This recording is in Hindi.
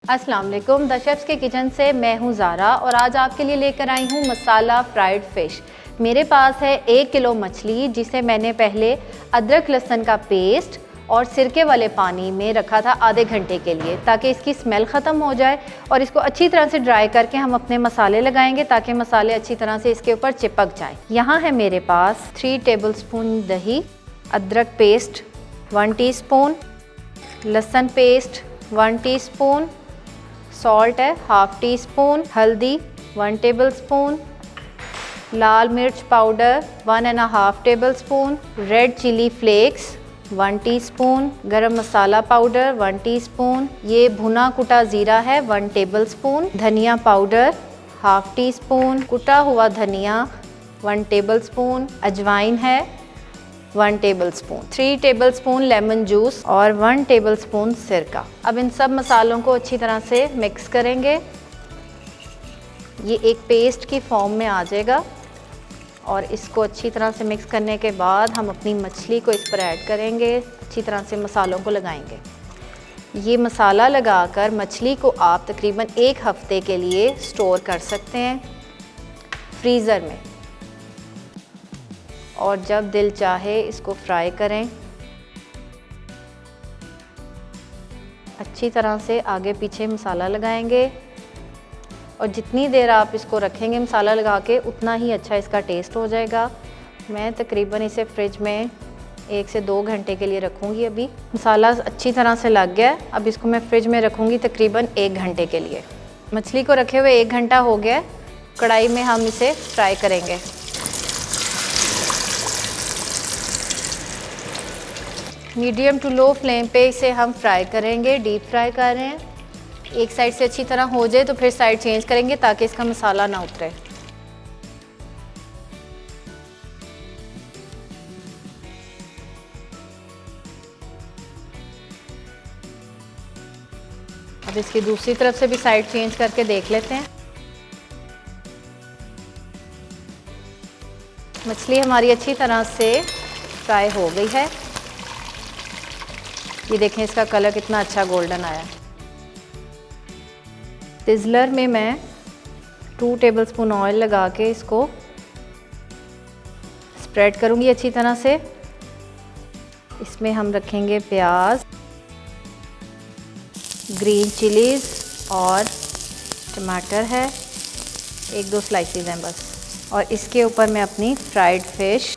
अस्सलाम वालेकुम, द शेफ्स के किचन से मैं हूँ ज़ारा और आज आपके लिए लेकर आई हूँ मसाला फ्राइड फ़िश। मेरे पास है 1 किलो मछली जिसे मैंने पहले अदरक लहसुन का पेस्ट और सिरके वाले पानी में रखा था आधे घंटे के लिए ताकि इसकी स्मेल ख़त्म हो जाए और इसको अच्छी तरह से ड्राई करके हम अपने मसाले लगाएंगे ताकि मसाले अच्छी तरह से इसके ऊपर चिपक जाएं। यहाँ है मेरे पास 3 टेबलस्पून दही, अदरक पेस्ट 1 टीस्पून, लहसुन पेस्ट 1 टीस्पून, सॉल्ट है हाफ टी स्पून, हल्दी 1 टेबलस्पून, लाल मिर्च powder 1.5 tablespoon, red chilli flakes 1 teaspoon, garam masala powder 1 teaspoon, ये भुना कुटा ज़ीरा है 1 टेबलस्पून, धनिया पाउडर हाफ टी स्पून, कुटा हुआ धनिया 1 टेबलस्पून, अजवाइन है 1 टेबलस्पून, 3 टेबलस्पून लेमन जूस और 1 टेबलस्पून सिरका। अब इन सब मसालों को अच्छी तरह से मिक्स करेंगे। ये एक पेस्ट की फॉर्म में आ जाएगा और इसको अच्छी तरह से मिक्स करने के बाद हम अपनी मछली को इस पर ऐड करेंगे, अच्छी तरह से मसालों को लगाएंगे। ये मसाला लगाकर मछली को आप तकरीबन 1 हफ़्ते के लिए स्टोर कर सकते हैं फ्रीज़र में, और जब दिल चाहे इसको फ्राई करें। अच्छी तरह से आगे पीछे मसाला लगाएंगे और जितनी देर आप इसको रखेंगे मसाला लगा के उतना ही अच्छा इसका टेस्ट हो जाएगा। मैं तकरीबन इसे फ्रिज में 1 से 2 घंटे के लिए रखूँगी। अभी मसाला अच्छी तरह से लग गया, अब इसको मैं फ्रिज में रखूँगी तकरीबन 1 घंटे के लिए। मछली को रखे हुए 1 घंटा हो गया। कढ़ाई में हम इसे फ्राई करेंगे। मीडियम टू लो फ्लेम पे इसे हम फ्राई करेंगे, डीप फ्राई कर रहे हैं। एक साइड से अच्छी तरह हो जाए तो फिर साइड चेंज करेंगे ताकि इसका मसाला ना उतरे। अब इसकी दूसरी तरफ से भी साइड चेंज करके देख लेते हैं। मछली हमारी अच्छी तरह से फ्राई हो गई है। ये देखें इसका कलर कितना अच्छा गोल्डन आया है। सिज़लर में मैं 2 टेबलस्पून ऑयल लगा के इसको स्प्रेड करूँगी अच्छी तरह से। इसमें हम रखेंगे प्याज, ग्रीन चिलीज़ और टमाटर है, 1-2 स्लाइसेस हैं बस। और इसके ऊपर मैं अपनी फ्राइड फ़िश